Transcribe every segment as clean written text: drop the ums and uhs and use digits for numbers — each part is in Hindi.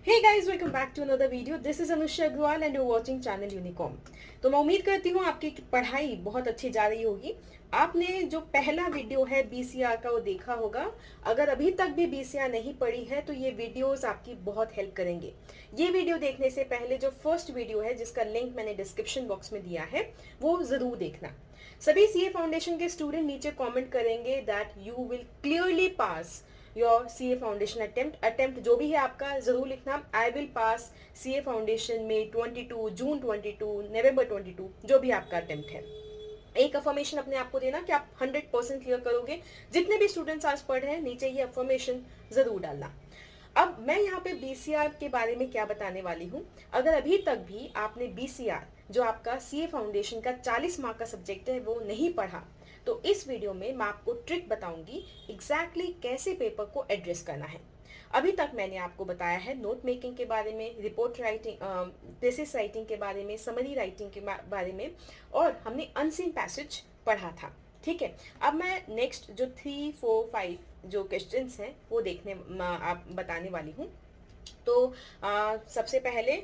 Hey guys, welcome back to another video. This is Anusha Agrawal and you're watching channel Unicom. तो मैं उम्मीद करती हूँ आपकी पढ़ाई बहुत अच्छी जा रही होगी। आपने जो पहला वीडियो है बीसीआर का वो देखा होगा। अगर अभी तक भी बीसीआर नहीं पढ़ी है तो ये वीडियोस आपकी बहुत हेल्प करेंगे। ये वीडियो देखने से पहले जो फर्स्ट वीडियो है जिसका लिंक मैंने डिस्क्रिप्शन बॉक्स में दिया है वो जरूर देखना। सभी सीए फाउंडेशन के स्टूडेंट नीचे कॉमेंट करेंगे that you will clearly pass your CA foundation attempt जो भी है आपका जरूर लिखना। I will pass CA foundation में 22 जून 22 नवंबर 22 जो भी आपका अटेम्प्ट है। एक अफर्मेशन अपने आप को देना कि आप 100% क्लियर करोगे। जितने भी स्टूडेंट्स आज पढ़ रहे हैं नीचे ये अफर्मेशन जरूर डालना। अब मैं यहाँ पे बीसीआर के बारे में क्या बताने वाली हूँ। अगर अभी तक भी आपने बीसीआर जो आपका सीए फाउंडेशन का 40 मार्क का सब्जेक्ट है वो नहीं पढ़ा तो इस वीडियो में मैं आपको ट्रिक बताऊंगी एग्जैक्टली कैसे पेपर को एड्रेस करना है। अभी तक मैंने आपको बताया है नोट मेकिंग के बारे में, रिपोर्ट राइटिंग, थीसिस राइटिंग के बारे में, समरी राइटिंग के बारे में और हमने अनसीन पैसेज पढ़ा था। ठीक है, अब मैं नेक्स्ट जो 3, 4, 5 जो क्वेश्चंस हैं वो आप बताने वाली हूँ। तो सबसे पहले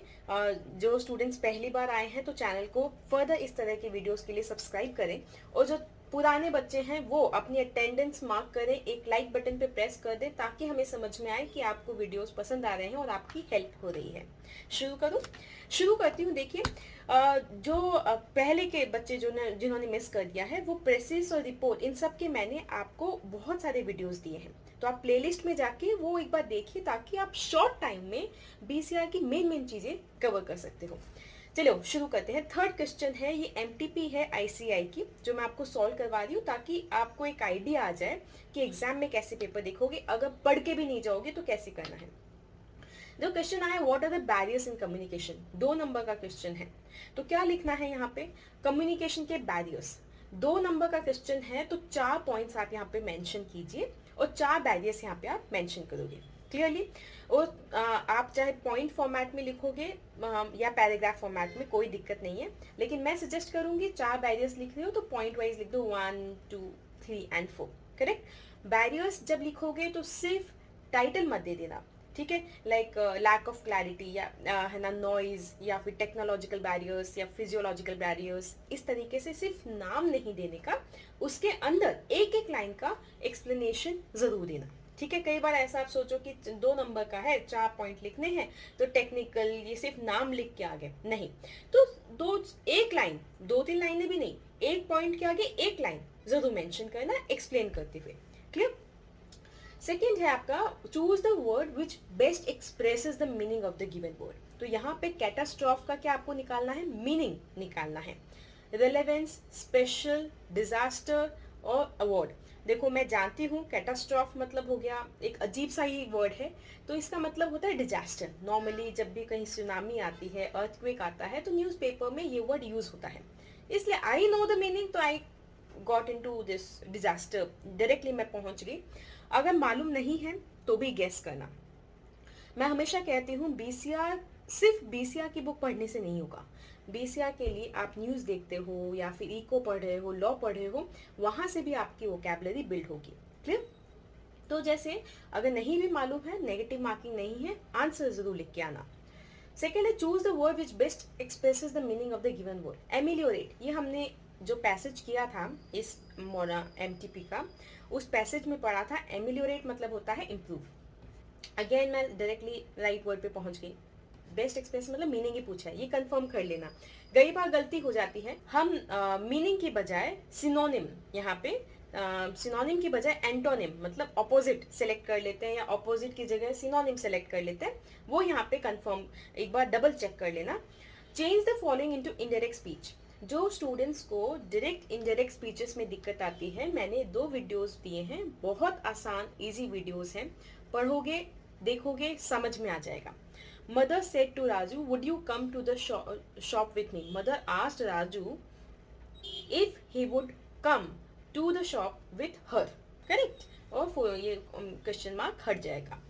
जो स्टूडेंट्स पहली बार आए हैं तो चैनल को फर्दर इस तरह की वीडियोस के लिए सब्सक्राइब करें और जो पुराने बच्चे हैं वो अपनी अटेंडेंस मार्क करें, एक लाइक बटन पे प्रेस कर दें ताकि हमें समझ में आए कि आपको वीडियोस पसंद आ रहे हैं और आपकी हेल्प हो रही है। शुरू करती हूँ। देखिए जो पहले के बच्चे जिन्होंने मिस कर दिया है वो प्रेसिस और रिपोर्ट इन सब के मैंने आपको बहुत सारे वीडियोस दिए हैं तो आप प्लेलिस्ट में जाके वो एक बार देखिए ताकि आप शॉर्ट टाइम में बीसीआर की मेन चीजें कवर कर सकते हो। चलो शुरू करते हैं। थर्ड क्वेश्चन है, ये एमटीपी है आईसीआई की जो मैं आपको सॉल्व करवा रही हूँ ताकि आपको एक आइडिया आ जाए कि एग्जाम में कैसे पेपर देखोगे। अगर पढ़ के भी नहीं जाओगे तो कैसे करना है। जो क्वेश्चन आया what are the barriers in communication, 2 number का क्वेश्चन है तो क्या लिखना है यहाँ पे कम्युनिकेशन के बैरियर्स। 2 नंबर का क्वेश्चन है तो 4 पॉइंट्स आप यहाँ पे मेंशन कीजिए और 4 बैरियर्स यहाँ पे आप मेंशन करोगे क्लियरली। और आप चाहे पॉइंट फॉर्मेट में लिखोगे या पैराग्राफ फॉर्मेट में कोई दिक्कत नहीं है, लेकिन मैं सजेस्ट करूंगी 4 बैरियर्स लिख रहे हो तो पॉइंट वाइज लिख दो 1, 2, 3 एंड 4। करेक्ट। बैरियर्स जब लिखोगे तो सिर्फ टाइटल मत दे देना, ठीक है, लाइक लैक ऑफ क्लैरिटी या है ना नॉइज या फिर टेक्नोलॉजिकल बैरियर्स या फिजियोलॉजिकल बैरियर्स, इस तरीके से सिर्फ नाम नहीं देने का, उसके अंदर एक एक लाइन का एक्सप्लेनेशन जरूर देना। ठीक है, कई बार ऐसा आप सोचो कि 2 नंबर का है 4 पॉइंट लिखने हैं तो टेक्निकल ये सिर्फ नाम लिख के आगे नहीं, तो एक लाइन 2-3 लाइनें भी नहीं, एक पॉइंट के आगे एक लाइन जरूर मेंशन करना एक्सप्लेन करते हुए। क्लियर। सेकेंड है आपका choose the word which best expresses the meaning of the given word. तो यहाँ पे कैटास्ट्रॉफ का क्या आपको निकालना है, मीनिंग निकालना है। रिलेवेंस, स्पेशल, डिजास्टर और अवार्ड। देखो मैं जानती हूँ कैटास्ट्रॉफ मतलब हो गया एक अजीब सा ही वर्ड है तो इसका मतलब होता है डिजास्टर। नॉर्मली जब भी कहीं सुनामी आती है, अर्थक्वेक आता है तो न्यूज़पेपर में ये वर्ड यूज होता है, इसलिए आई नो द मीनिंग तो I got into this disaster, directly मैं पहुंच गई। अगर मालूम नहीं है तो भी गेस करना। मैं हमेशा कहती हूँ बीसीआर सिर्फ बीसीआर की बुक पढ़ने से नहीं होगा। बीसीआर के लिए आप न्यूज देखते हो या फिर इको पढ़ रहे हो, लॉ पढ़ रहे हो, वहां से भी आपकी वोकैबुलरी बिल्ड होगी। क्लियर। तो जैसे अगर नहीं भी मालूम है, नेगेटिव मार्किंग नहीं है, आंसर जरूर लिख के आना। सेकेंड है choose the word which best expresses the meaning of the given word. Ameliorate, ये हमने जो पैसेज किया था इस मोना एमटीपी का, उस पैसेज में पढ़ा था एमिलियोरेट मतलब होता है इम्प्रूव। अगेन मैं डायरेक्टली राइट वर्ड पे पहुंच गई। बेस्ट एक्सप्रेस मतलब मीनिंग ही पूछा है, ये कंफर्म कर लेना। कई बार गलती हो जाती है, हम मीनिंग की बजाय सिनोनिम, यहाँ पे सिनोनिम की बजाय एंटोनिम मतलब ऑपोजिट सेलेक्ट कर लेते हैं या ऑपोजिट की जगह सिनोनिम सेलेक्ट कर लेते हैं, वो यहाँ पे कंफर्म एक बार डबल चेक कर लेना। Change the following into indirect speech. जो स्टूडेंट्स को डायरेक्ट इनडायरेक्ट स्पीचेस में दिक्कत आती है, मैंने 2 वीडियोस दिए हैं, बहुत आसान इजी वीडियोस हैं, पढ़ोगे देखोगे समझ में आ जाएगा। Mother said to Raju would you come to the shop with me. Mother asked Raju if he would come to the shop with her. Correct. और ये क्वेश्चन मार्क हट जाएगा।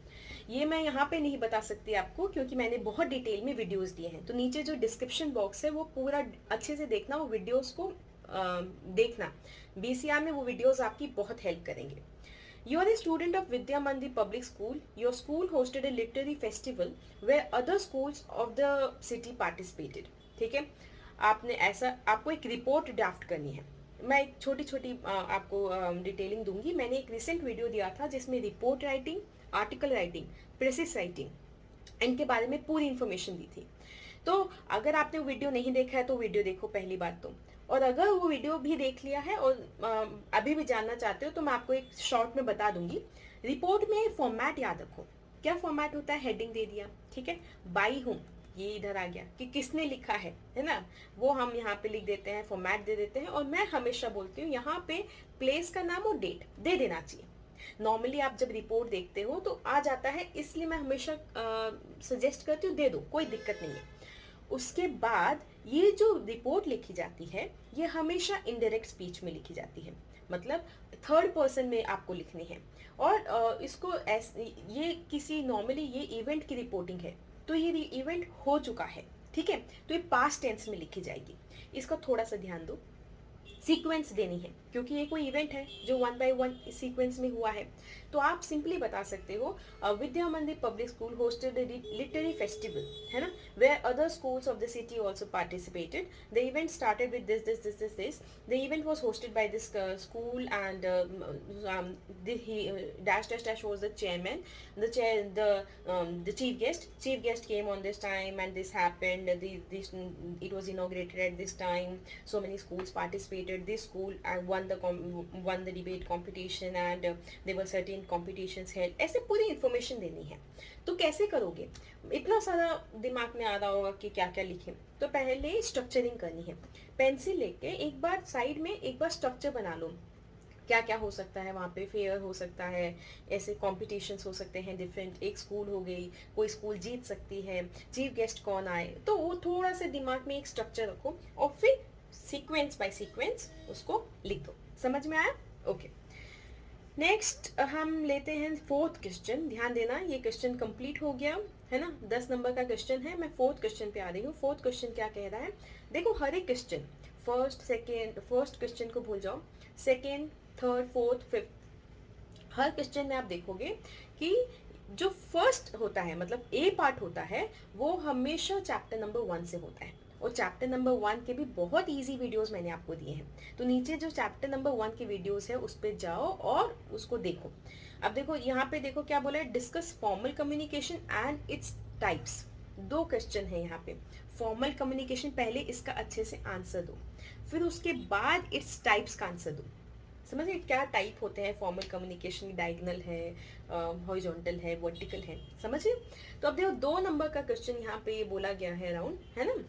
ये मैं यहाँ पे नहीं बता सकती आपको क्योंकि मैंने बहुत डिटेल में वीडियोस दिए हैं, तो नीचे जो डिस्क्रिप्शन बॉक्स है वो पूरा अच्छे से देखना, वो वीडियोस को देखना। बीसीआर में वो वीडियोस आपकी बहुत हेल्प करेंगे। You are a student of Vidya Mandir Public School. Your school hosted a literary festival where other schools of the city participated. ठीक है, आपने ऐसा, आपको एक रिपोर्ट ड्राफ्ट करनी है. मैं एक छोटी छोटी आपको डिटेलिंग दूंगी. मैंने एक रिसेंट वीडियो दिया था जिसमें report writing, article writing, precious writing, इनके बारे में पूरी इन्फॉर्मेशन दी थी. तो अगर आपने वो वीडियो नहीं देखा है तो वीडियो देखो पहली बात तो. और अगर वो वीडियो भी देख लिया है और अभी भी जानना चाहते हो तो मैं आपको एक शॉर्ट में बता दूंगी. रिपोर्ट में फॉर्मेट याद रखो. क्या फॉर्मेट होता है? हेडिंग दे दिया, ठीक है, बाई हूँ, ये इधर आ गया कि किसने लिखा है ना, वो हम यहाँ पे लिख देते हैं, फॉर्मेट दे देते हैं. और मैं हमेशा बोलती हूँ यहाँ पे प्लेस का नाम और डेट दे देना चाहिए. नॉर्मली आप जब रिपोर्ट देखते हो तो आ जाता है, इसलिए मैं हमेशा सजेस्ट करती हूँ दे दो, कोई दिक्कत नहीं है. उसके बाद ये जो रिपोर्ट लिखी जाती है ये हमेशा इनडायरेक्ट स्पीच में लिखी जाती है, मतलब थर्ड पर्सन में आपको लिखनी है. और इसको ये किसी नॉर्मली ये इवेंट की रिपोर्टिंग है तो ये इवेंट हो चुका है, ठीक है, तो ये पास्ट टेंस में लिखी जाएगी. इसका थोड़ा सा ध्यान दो. सीक्वेंस देनी है क्योंकि ये कोई इवेंट है जो 1 by 1 सीक्वेंस में हुआ है. तो आप सिंपली बता सकते हो Vidya Mandir public school hosted literary festival, है ना, where other schools of the city also participated. The event started with this. The event was hosted by this school and dash dash dash was the chairman. The chief guest came on this time and this happened. It was inaugurated at this time. So many schools participated. This school won the debate competition and there were certain competitions held. ऐसे पूरी इन्फॉर्मेशन देनी है. तो कैसे करोगे? इतना सारा दिमाग में आ रहा होगा कि क्या क्या लिखें. तो पहले स्ट्रक्चरिंग करनी है. पेंसिल लेके एक बार साइड में एक बार स्ट्रक्चर बना लो. क्या क्या हो सकता है वहाँ पे? फेयर हो सकता है, ऐसे कॉम्पिटिशन्स हो सकते हैं डिफरेंट, एक स्कूल हो गई, कोई स्कूल जीत सकती है, चीफ गेस्ट कौन आए. तो वो थोड़ा सा दिमाग में एक स्ट्रक्चर रखो और फिर सीक्वेंस बाय सीक्वेंस उसको लिख दो. समझ में आया? ओके. नेक्स्ट हम लेते हैं फोर्थ क्वेश्चन. ध्यान देना, ये क्वेश्चन कंप्लीट हो गया है ना. 10 नंबर का क्वेश्चन है. मैं फोर्थ क्वेश्चन पे आ रही हूँ. फोर्थ क्वेश्चन क्या कह रहा है? देखो, हर एक क्वेश्चन फर्स्ट क्वेश्चन को भूल जाओ, सेकेंड, थर्ड, फोर्थ, फिफ्थ, हर क्वेश्चन में आप देखोगे कि जो फर्स्ट होता है, मतलब ए पार्ट होता है, वो हमेशा चैप्टर नंबर 1 से होता है. और चैप्टर नंबर 1 के भी बहुत इजी वीडियोस मैंने आपको दिए हैं. तो नीचे जो चैप्टर नंबर 1 के वीडियोस है उस पर जाओ और उसको देखो. अब देखो यहाँ पे, देखो क्या बोला है, discuss formal communication and its types. 2 question है यहाँ पे. फॉर्मल कम्युनिकेशन, पहले इसका अच्छे से आंसर दो, फिर उसके बाद इट्स टाइप्स का आंसर दो. समझिए क्या टाइप होते हैं फॉर्मल कम्युनिकेशन. डायगोनल है, हॉरिजॉन्टल है, वर्टिकल है. समझिए. तो अब देखो 2 नंबर का क्वेश्चन यहाँ पे बोला गया है अराउंड, है ना.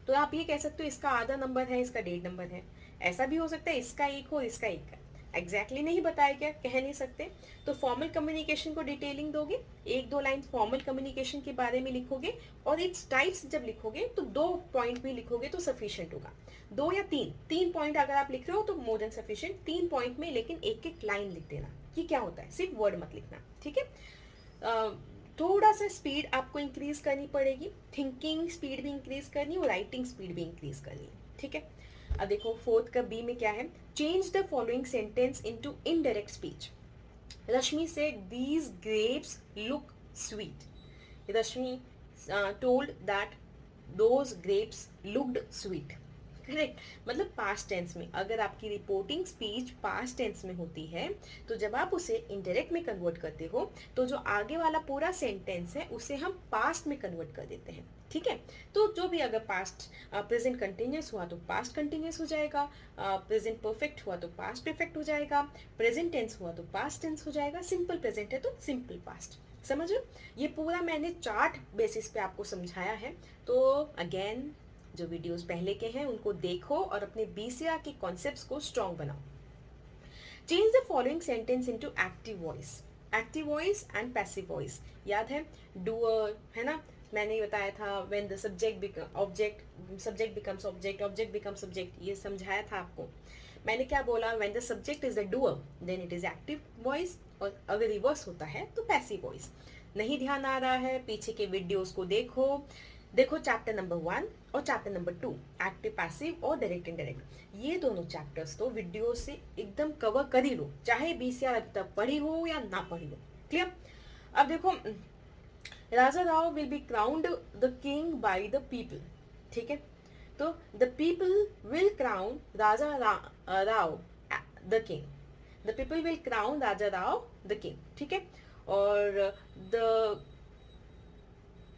तो आप ये कह सकते हो इसका आधा नंबर है, इसका 1.5 नंबर है. ऐसा भी हो सकता है इसका 1 हो, इसका 1 है. एग्जैक्टली नहीं बताया क्या, कह नहीं सकते. तो फॉर्मल कम्युनिकेशन को डिटेलिंग दोगे, 1-2 लाइन फॉर्मल कम्युनिकेशन के बारे में लिखोगे और इट्स टाइप्स जब लिखोगे तो 2 पॉइंट भी लिखोगे तो सफिशिएंट होगा. 2 या 3 पॉइंट अगर आप लिख रहे हो तो मोर देन सफिशिएंट. 3 पॉइंट में लेकिन एक एक लाइन लिख देना कि क्या होता है, सिर्फ वर्ड मत लिखना, ठीक है. थोड़ा सा स्पीड आपको इंक्रीज करनी पड़ेगी. थिंकिंग स्पीड भी इंक्रीज करनी और राइटिंग स्पीड भी इंक्रीज करनी, ठीक है. अब देखो फोर्थ का बी में क्या है. Change the following sentence into indirect speech. Rashmi said these grapes look sweet. Rashmi told that those grapes looked sweet. Correct. मतलब पास्ट टेंस में अगर आपकी रिपोर्टिंग स्पीच पास्ट टेंस में होती है तो जब आप उसे इनडायरेक्ट में कन्वर्ट करते हो तो जो आगे वाला पूरा सेंटेंस है उसे हम पास्ट में कन्वर्ट कर देते हैं, ठीक है. तो जो भी अगर पास्ट प्रेजेंट कंटिन्यूस हुआ तो पास्ट कंटिन्यूस हो जाएगा, प्रेजेंट परफेक्ट हुआ तो पास्ट परफेक्ट हो जाएगा, प्रेजेंट टेंस हुआ तो पास्ट टेंस हो जाएगा, सिंपल प्रेजेंट है तो सिंपल पास्ट. समझो. ये पूरा मैंने चार्ट बेसिस पे आपको समझाया है. तो अगेन जो वीडियोस पहले के हैं उनको देखो और अपने BCR के कॉन्सेप्ट्स को स्ट्रॉन्ग बनाओ. Change the following sentence into active voice. Active voice and passive voice याद है. डूअर है ना, मैंने बताया था. When the subject becomes object becomes subject, ये समझाया था आपको. मैंने क्या बोला, when the subject is the doer then it is active voice, और अगर रिवर्स होता है तो पैसिव वॉइस. नहीं ध्यान आ रहा है, पीछे के वीडियोस को देखो. देखो चैप्टर नंबर 1 और चैप्टर नंबर 2, एक्टिव पैसिव और डायरेक्ट इनडायरेक्ट, ये दोनों चैप्टर्स तो वीडियो से एकदम कवर कर ही लो, चाहे बीसीआर अभी तक पढ़ी हो या ना पढ़ी हो। क्लियर? अब देखो, Raja Rao will be crowned the king by the people. ठीक है, तो the people will crown Raja Rao the king, the people will crown Raja Rao the king. ठीक है, और द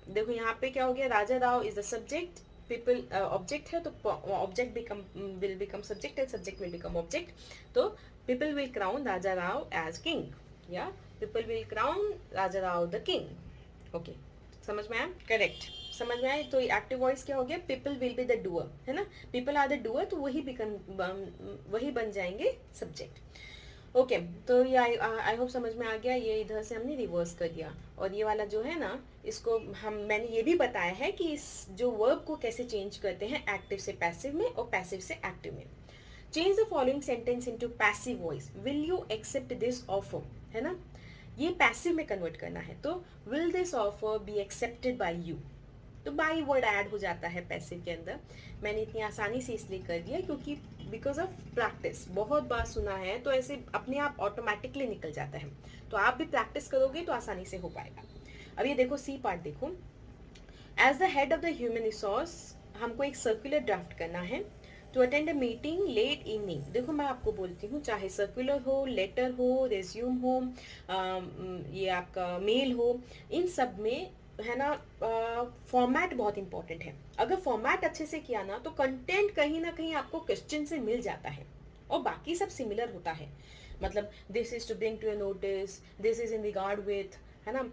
देखो यहाँ पे क्या हो गया, Raja Rao is the subject, people object है, तो object become will become subject and subject will become object. तो people will crown Raja Rao as king, या people will crown Raja Rao the king. Okay, समझ में आया? करेक्ट, समझ में आया? तो एक्टिव वॉइस क्या हो गया, people will be the doer, है ना, पीपल आर द डूअर, तो वही बन जाएंगे सब्जेक्ट। ओके, तो ये आई होप समझ में आ गया। ये इधर से हमने रिवर्स कर दिया, और ये वाला जो है ना, इसको मैंने ये भी बताया है कि इस जो वर्ब को कैसे चेंज करते हैं एक्टिव से पैसिव में और पैसिव से एक्टिव में। Change the following sentence into passive voice, will you accept this offer, है ना, ये पैसिव में कन्वर्ट करना है, तो will this offer be accepted by you, तो बाई वर्ड ऐड हो जाता है पैसिव के अंदर। मैंने इतनी आसानी से इसलिए कर दिया क्योंकि बिकॉज ऑफ प्रैक्टिस, बहुत बार सुना है तो ऐसे अपने आप ऑटोमेटिकली निकल जाता है, तो आप भी प्रैक्टिस करोगे तो आसानी से हो पाएगा। अब ये देखो सी पार्ट देखो, as the head of the human resource हमको एक सर्कुलर ड्राफ्ट करना है to attend a meeting late evening. देखो मैं आपको बोलती हूँ, चाहे सर्कुलर हो, लेटर हो, रेज्यूम हो, ये आपका मेल हो, इन सब में है ना फॉर्मेट बहुत इंपॉर्टेंट है। अगर फॉर्मेट अच्छे से किया ना तो कंटेंट कहीं ना कहीं आपको क्वेश्चन से मिल जाता है, और बाकी सब सिमिलर होता है। मतलब this is to bring to your notice, this is in regard with, है ना,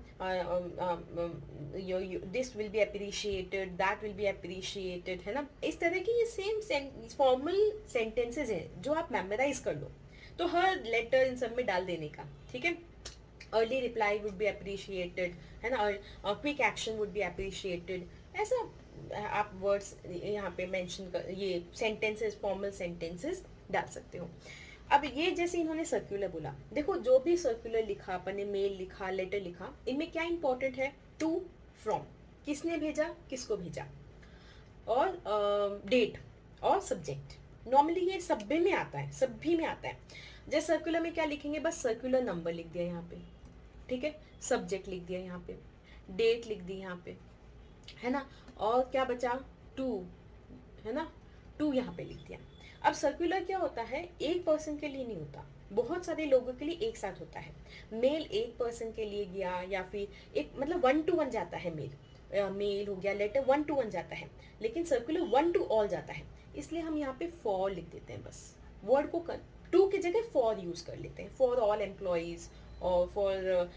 this will be appreciated, that will be appreciated, है ना, इस तरह की ये सेम फॉर्मल सेंटेंसेज हैं जो आप मेमोराइज कर लो, तो हर लेटर इन सब में डाल देने का। ठीक है, early reply would be appreciated, है ना, और quick action would be appreciated, ऐसा आप वर्ड्स यहाँ पे मेंशन कर, ये सेंटेंसेस, फॉर्मल सेंटेंसेस डाल सकते हो। अब ये जैसे इन्होंने सर्कुलर बोला, देखो जो भी सर्कुलर लिखा, अपन ने मेल लिखा, लेटर लिखा, इनमें क्या इंपॉर्टेंट है, टू, फ्रॉम, किसने भेजा, किसको भेजा, और डेट और सब्जेक्ट। नॉर्मली ये सभी में आता है, सभी में आता है। जैसे सर्कुलर में क्या लिखेंगे, बस सर्कुलर नंबर लिख दिया यहाँ पे, ठीक है, सब्जेक्ट लिख दिया यहाँ पे, डेट लिख दी यहाँ पे, है ना, और क्या बचा, टू, है ना, टू यहाँ पे लिख दिया। अब सर्कुलर क्या होता है, एक पर्सन के लिए नहीं होता, बहुत सारे लोगों के लिए एक साथ होता है। मेल एक पर्सन के लिए गया, या फिर एक मतलब 1 to 1 जाता है मेल, मेल हो गया, लेटर 1 to 1 जाता है, लेकिन सर्कुलर 1 to all जाता है, इसलिए हम यहाँ पे फॉर लिख देते हैं। बस वर्ड को टू की जगह फॉर यूज कर लेते हैं, फॉर ऑल एम्प्लॉयज और फॉर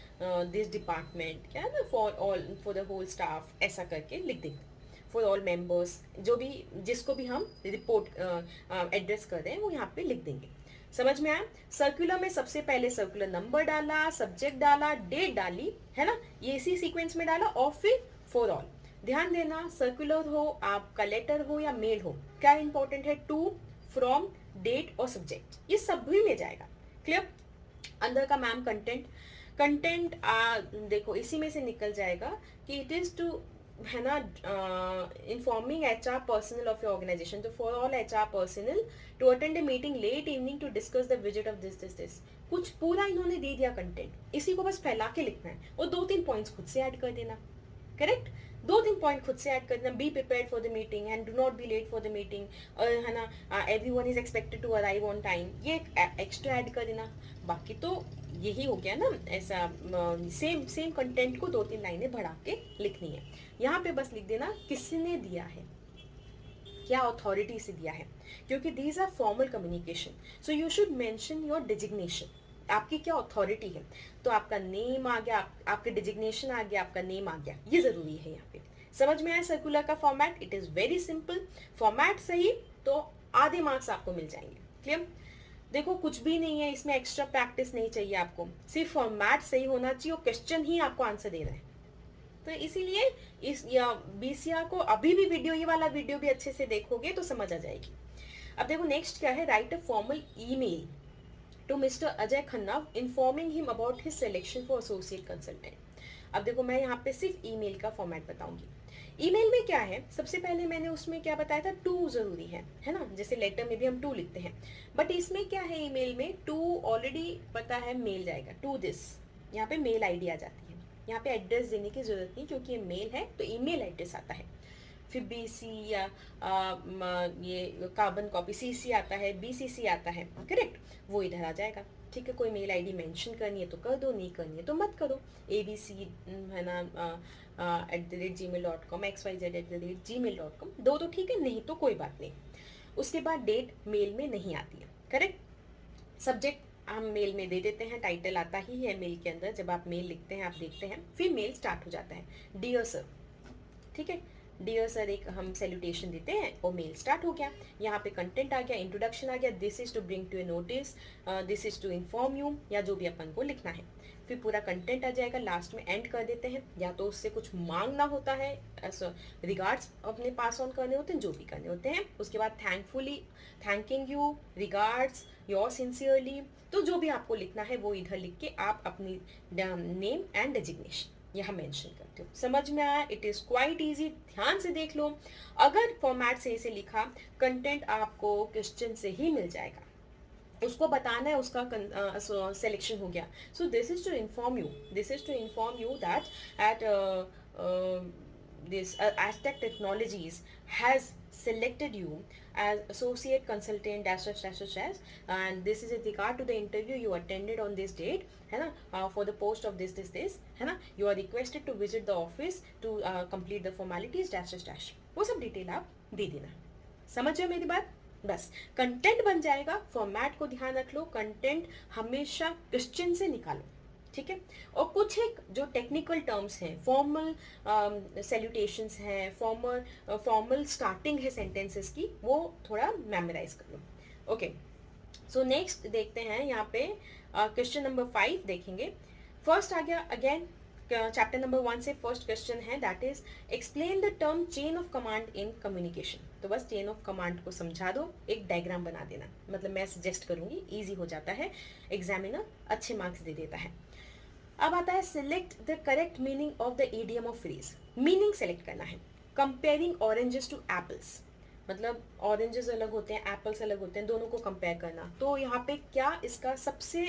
दिस डिपार्टमेंट, क्या है ना, for all, for the whole staff, ऐसा करके लिख देंगे, फॉर ऑल मेंबर्स, जो भी जिसको भी हम रिपोर्ट एड्रेस कर रहे हैं वो यहाँ पे लिख देंगे। समझ में आया? सर्कुलर में सबसे पहले सर्कुलर नंबर डाला, सब्जेक्ट डाला, डेट डाली, है ना, ये इसी सीक्वेंस में डाला, और फिर फॉर ऑल। ध्यान देना, सर्कुलर हो, आपका लेटर हो या मेल हो, क्या इंपॉर्टेंट है, टू, फ्रॉम, डेट और सब्जेक्ट, ये सभी में जाएगा। क्लियर? अंदर का मैम कंटेंट देखो इसी में से निकल जाएगा कि इट इज टू, है ना, informing HR personnel of your organisation, तो for all HR personnel to attend a meeting late evening to discuss the visit of this. कुछ पूरा इन्होंने दे दिया कंटेंट, इसी को बस फैला के लिखना है, और 2-3 पॉइंट्स खुद से ऐड कर देना। करेक्ट? 2-3 पॉइंट खुद से ऐड कर देना, be prepared for the meeting and do not be late for the meeting, है ना, everyone is expected to arrive on time, ये एक्स्ट्रा ऐड कर देना। बाकी तो यही हो गया ना, ऐसा सेम कंटेंट को 2-3 लाइनें बढ़ा के लिखनी है। यहाँ पे बस लिख देना किसने दिया है, क्या अथॉरिटी से दिया है, क्योंकि these are formal communication, so you should mention your designation, आपकी क्या अथॉरिटी है, तो आपका नेम आ गया, आपका डिजिग्नेशन आ गया, आपका नेम आ गया, ये जरूरी है यहाँ पे। समझ में आया सर्कुलर का format? It is very simple, format सही तो आधे मार्क्स आपको मिल जाएंगे। क्लियर? देखो कुछ भी नहीं है इसमें, एक्स्ट्रा प्रैक्टिस नहीं चाहिए आपको, सिर्फ फॉर्मेट सही होना चाहिए और क्वेश्चन ही आपको आंसर देना है। तो इसीलिए इस BCR को अभी भी वीडियो, ये वाला वीडियो भी अच्छे से देखोगे तो समझ आ जाएगी। अब देखो नेक्स्ट क्या है, write a formal email to mister Ajay Khanna informing him about his selection for associate consultant. अब देखो मैं यहाँ पे सिर्फ ईमेल का फॉर्मेट बताऊंगी। ईमेल में क्या है, सबसे पहले मैंने उसमें क्या बताया था, टू जरूरी है ना, जैसे लेटर में भी हम टू लिखते हैं, बट इसमें क्या है, ईमेल में टू ऑलरेडी पता है मेल जाएगा, टू दिस, यहाँ पे मेल आईडी आ जाती है, यहाँ पे एड्रेस देने की जरूरत नहीं क्योंकि ये मेल है तो ईमेल एड्रेस आता है। फिर बीसी या ये कार्बन कॉपी सीसी आता है, बीसीसी आता है, करेक्ट, वो इधर आ जाएगा। ठीक है, कोई मेल आईडी मेंशन करनी है तो कर दो, नहीं करनी है तो मत करो। ABC है ना @gmail.com, xyz@gmail.com, दो तो ठीक है, नहीं तो कोई बात नहीं। उसके बाद डेट मेल में नहीं आती है, करेक्ट। सब्जेक्ट हम मेल में दे देते हैं, टाइटल आता ही है मेल के अंदर, जब आप मेल लिखते हैं आप देखते हैं, फिर मेल स्टार्ट हो जाता है, डियर सर, ठीक है, डियर सर एक हम सैल्यूटेशन देते हैं और मेल स्टार्ट हो गया। यहाँ पे कंटेंट आ गया, इंट्रोडक्शन आ गया, this is to bring to a notice, this is to inform you, या जो भी अपन को लिखना है। फिर पूरा कंटेंट आ जाएगा, लास्ट में एंड कर देते हैं, या तो उससे कुछ मांगना होता है, रिगार्ड्स अपने पास ऑन करने होते हैं, जो भी करने होते हैं। उसके बाद thankfully, thanking you, regards, your sincerely, तो जो भी आपको लिखना है वो इधर लिख के आप अपनी नेम एंड डेजिग्नेशन यहाँ मेंशन करते हो। समझ में आया? इट इज क्वाइट इजी, ध्यान से देख लो। अगर फॉर्मेट से इसे लिखा, कंटेंट आपको क्वेश्चन से ही मिल जाएगा, उसको बताना है, उसका सिलेक्शन हो गया। So this is to inform you, this is to inform you that at this Aztec Technologies has selected you as associate consultant dash dash dash dash dash, and this is with regard to the interview you attended on this date, है ना, for the post of this है ना, you are requested to visit the office to complete the formalities dash dash dash, वो सब डिटेल आप दे देना। समझ रहे मेरी बात? बस कंटेंट बन जाएगा। फॉर्मेट को ध्यान रख लो, कंटेंट हमेशा क्वेश्चन से निकालो, ठीक है। और कुछ एक जो टेक्निकल टर्म्स हैं, फॉर्मल सैल्यूटेशंस हैं, फॉर्मल स्टार्टिंग है सेंटेंसेस की, वो थोड़ा मेमोराइज कर लो। ओके, सो नेक्स्ट देखते हैं यहाँ पे क्वेश्चन नंबर 5 देखेंगे। फर्स्ट आ गया अगेन चैप्टर नंबर 1 से फर्स्ट क्वेश्चन है, that is explain the term chain of command in communication. तो बस चेन ऑफ कमांड को समझा दो, एक डायग्राम बना देना, मतलब मैं सजेस्ट करूंगी, इजी हो जाता है, एग्जामिनर अच्छे मार्क्स दे देता है। अब आता है select the correct meaning of the idiom of phrase. Meaning select करना है। कंपेयरिंग ऑरेंजेस टू एप्पल्स, मतलब ऑरेंजेस अलग होते हैं, एप्पल्स अलग होते हैं, दोनों को कंपेयर करना। तो यहाँ पे क्या इसका सबसे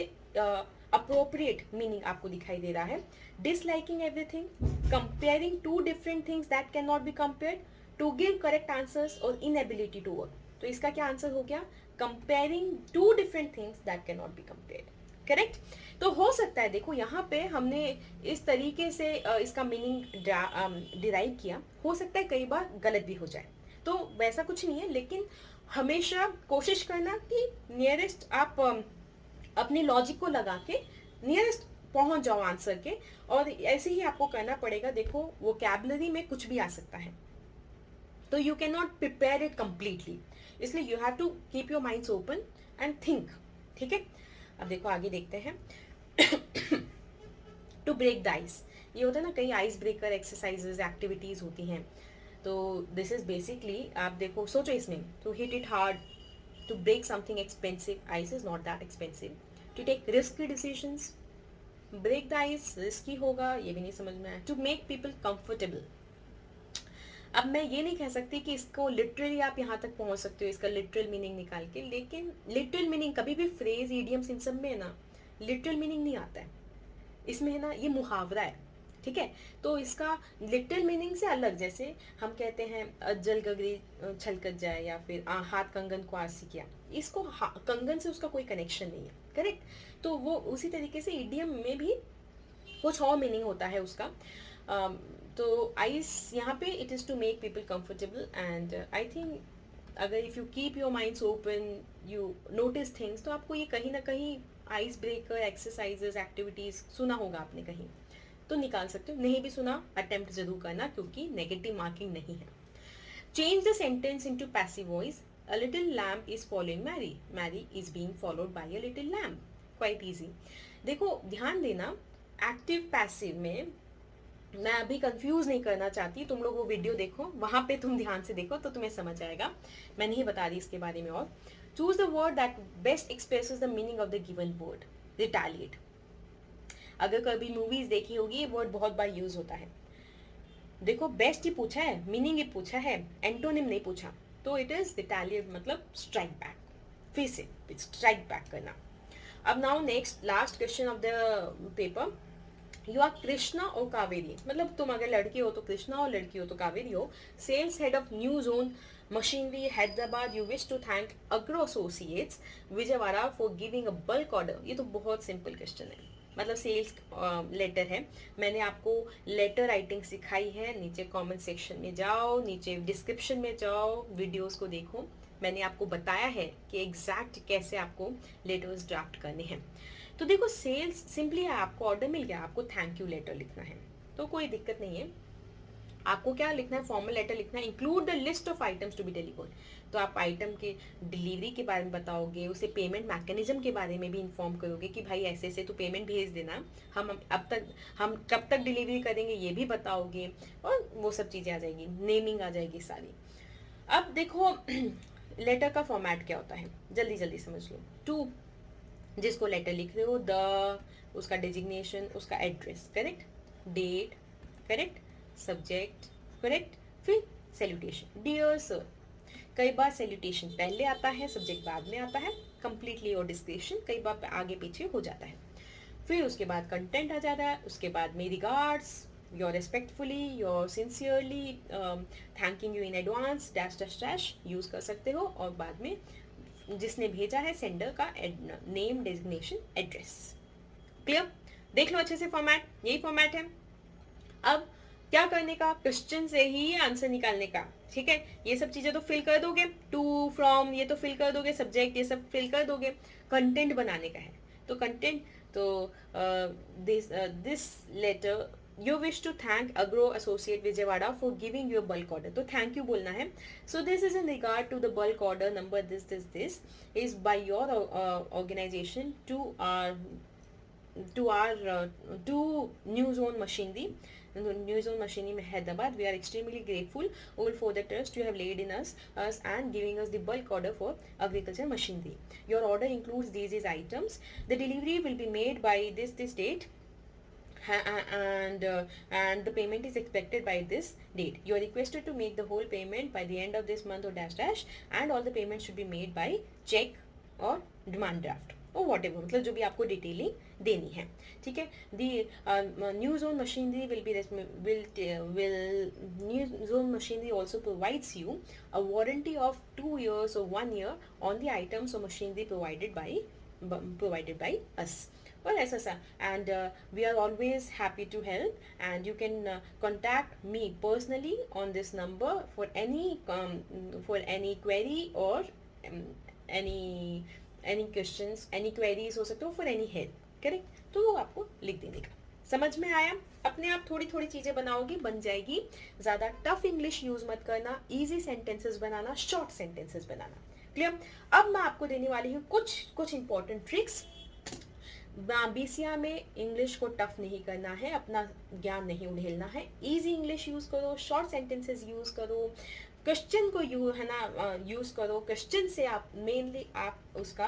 अप्रोप्रिएट मीनिंग आपको दिखाई दे रहा है? Disliking everything, comparing to different things that can not be compared, to give correct answers और इनएबिलिटी टू वर्क। तो इसका क्या आंसर हो गया? Comparing to different things that can not be compared, correct. तो हो सकता है, देखो यहाँ पे हमने इस तरीके से इसका मीनिंग डिराइव किया, हो सकता है कई बार गलत भी हो जाए, तो वैसा कुछ नहीं है, लेकिन हमेशा कोशिश करना कि नियरेस्ट आप अपने लॉजिक को लगा के नियरेस्ट पहुंच जाओ आंसर के, और ऐसे ही आपको करना पड़ेगा। देखो वोकैबुलरी में कुछ भी आ सकता है, तो you can not prepare it completely, इसलिए you have to keep your minds open and think, ठीक है। अब देखो आगे देखते हैं। टू ब्रेक द आइस, ये होता है ना, कई आइस ब्रेकर एक्सरसाइजेज एक्टिविटीज होती हैं, तो दिस इज बेसिकली, आप देखो सोचो इसमें, to hit it hard, to break something expensive, ice is not that expensive, to take risky decisions, break the ice risky होगा, ये भी नहीं समझ में आया। टू मेक पीपल कंफर्टेबल, अब मैं ये नहीं कह सकती कि इसको लिटरली आप यहाँ तक पहुँच सकते हो, इसका लिटरल मीनिंग निकाल के, लेकिन लिटरल मीनिंग कभी भी फ्रेज, इडियम्स, इन सब में है ना, लिटरल मीनिंग नहीं आता है, इसमें है ना, ये मुहावरा है, ठीक है। तो इसका लिटरल मीनिंग से अलग, जैसे हम कहते हैं जल गगरी छलकत जाए, या फिर हाथ कंगन को आसी किया, इसको कंगन से उसका कोई कनेक्शन नहीं है, करेक्ट। तो वो उसी तरीके से इडियम में भी कुछ और मीनिंग होता है उसका। तो आइस यहाँ पे it is to make people comfortable, and I think अगर if you keep your minds open, you notice things, तो आपको ये कहीं ना कहीं आइस ब्रेकर एक्सरसाइजेज एक्टिविटीज़ सुना होगा आपने कहीं, तो निकाल सकते हो। नहीं भी सुना, अटेम्प्ट जरूर करना, क्योंकि नेगेटिव मार्किंग नहीं है। Change the sentence into passive voice, a little lamp is following Mary, Mary is being followed by a little lamp, quite easy. देखो ध्यान देना, एक्टिव पैसिव में मैं अभी कंफ्यूज नहीं करना चाहती, तुम लोग वो वीडियो देखो, वहां पे तुम ध्यान से देखो तो तुम्हें समझ आएगा, मैं नहीं बता रही इसके बारे में। और choose the word that best expresses the meaning of the given word, retaliate. अगर कभी मूवीज देखी होगी ये वर्ड बहुत बार यूज होता है। देखो बेस्ट ही पूछा है, मीनिंग ही पूछा है, एंटोनिम नहीं पूछा, तो इट इज रिटेलिएट मतलब स्ट्राइक बैक, फिर से स्ट्राइक बैक करना। अब now next last question of the paper, you are Krishna और कावेरी, मतलब तुम अगर लड़की हो तो कृष्णा और लड़की हो तो कावेरी हो। Sales head of new zone machinery Hyderabad, you wish to thank agro associates Vijayawada for giving a bulk order. ये तो बहुत सिंपल क्वेश्चन है, मतलब सेल्स लेटर है। मैंने आपको लेटर राइटिंग सिखाई है, नीचे कमेंट सेक्शन में जाओ, नीचे डिस्क्रिप्शन में जाओ, वीडियोस को देखो, मैंने आपको बताया है कि एग्जैक्ट कैसे आपको लेटर्स ड्राफ्ट करने हैं। तो देखो सेल्स सिंपली है, आपको ऑर्डर मिल गया, आपको थैंक यू लेटर लिखना है, तो कोई दिक्कत नहीं है। आपको क्या लिखना है, फॉर्मल लेटर लिखना है, include the list of items to be delivered. तो आप आइटम के डिलीवरी के बारे में बताओगे, उसे पेमेंट मैकेनिज्म के बारे में भी इन्फॉर्म करोगे कि भाई ऐसे ऐसे तो पेमेंट भेज देना, हम कब तक डिलीवरी करेंगे ये भी बताओगे, और वो सब चीज़ें आ जाएगी, नेमिंग आ जाएगी सारी। अब देखो लेटर का फॉर्मेट क्या होता है, जल्दी जल्दी समझ लो। टू, जिसको लेटर लिख रहे हो, द, उसका डिजिग्नेशन, उसका address, correct, date, correct, subject, correct, फिर सैल्यूटेशन, डियर सर। कई बार सैल्यूटेशन पहले आता है, सब्जेक्ट बाद में आता है, कंप्लीटली और डिस्क्रिप्शन कई बार आगे पीछे हो जाता है। फिर उसके बाद कंटेंट आ जाता है, उसके बाद में regards, your respectfully, your sincerely, thanking you in advance, dash dash dash use कर सकते हो, और बाद में जिसने भेजा है सेंडर का नेम, डेजिग्नेशन, एड्रेस। क्लियर, देख लो अच्छे से फॉर्मेट, यही फॉर्मेट है। अब क्या करने का, क्वेश्चन से ही आंसर निकालने का, ठीक है। ये सब चीजें तो फिल कर दोगे, टू, फ्रॉम, ये तो फिल कर दोगे, सब्जेक्ट ये सब फिल कर दोगे। कंटेंट बनाने का है, तो कंटेंट, तो this letter you wish to thank Agro Associate Vijayawada for giving you a bulk order, तो thank you बोलना है। So this is in regard to the bulk order number this is by your organization to New Zone Machinery, New Zone Machinery Hyderabad. We are extremely grateful all for the trust you have laid in us and giving us the bulk order for agriculture machinery. Your order includes these items. The delivery will be made by this date, and the payment is expected by this date. You are requested to make the whole payment by the end of this month or dash dash, and all the payments should be made by check or demand draft or whatever, मतलब जो भी आपको डिटेलिंग देनी है, ठीक है। The New Zone Machinery New Zone Machinery also provides you a warranty of 2 years or 1 year on the items or machinery provided by us, or ऐसा सा, and we are always happy to help, and you can contact me personally on this number for any query or any questions, any queries हो सकते हो, for any help, करेक्ट। तो वो आपको लिख देने का। समझ में आया, अपने आप थोड़ी थोड़ी चीजें बनाओगी, बन जाएगी। ज्यादा टफ इंग्लिश यूज मत करना, इजी सेंटेंसेस बनाना, शॉर्ट सेंटेंसेस बनाना, क्लियर। अब मैं आपको देने वाली हूँ कुछ इंपॉर्टेंट ट्रिक्स। बीसीआर में इंग्लिश को टफ नहीं करना है, अपना ज्ञान नहीं उड़ेलना है, इजी इंग्लिश यूज करो, शॉर्ट सेंटेंसेस यूज करो, क्वेश्चन को यूज करो, क्वेश्चन से आप मेनली आप उसका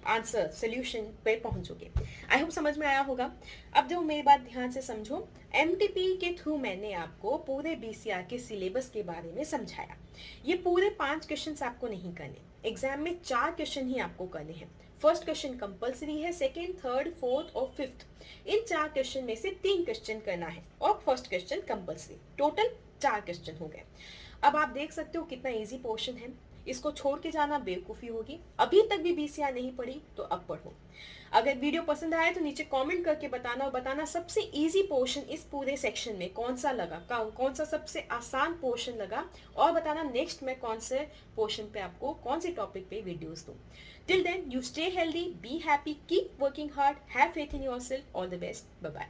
आंसर सोल्यूशन पे पहुंचोगे। आई होप समझ में आया होगा। अब जो मेरी बात ध्यान से समझो, एमटीपी के थ्रू मैंने आपको पूरे बीसीआर के सिलेबस के बारे में समझाया। ये पूरे 5 क्वेश्चन आपको नहीं करने, एग्जाम में 4 क्वेश्चन ही आपको करने हैं। फर्स्ट क्वेश्चन कंपलसरी है, सेकेंड, थर्ड, फोर्थ और फिफ्थ, इन 4 क्वेश्चन में से 3 क्वेश्चन करना है, और first question compulsory, total 4 question हो गए। अब आप देख सकते हो कितना इजी पोर्शन है, इसको छोड़ के जाना बेवकूफ़ी होगी। अभी तक भी बीसीआर नहीं पढ़ी तो अब पढ़ो। अगर वीडियो पसंद आए तो नीचे कमेंट करके बताना, और बताना सबसे इजी पोर्शन इस पूरे सेक्शन में कौन सा लगा, कौन सा सबसे आसान पोर्शन लगा, और बताना नेक्स्ट मैं कौन से पोर्शन पे आपको कौन से टॉपिक पे वीडियोस दूं। Till then you stay healthy, be happy, keep working hard, have faith in yourself, all the best, bye bye.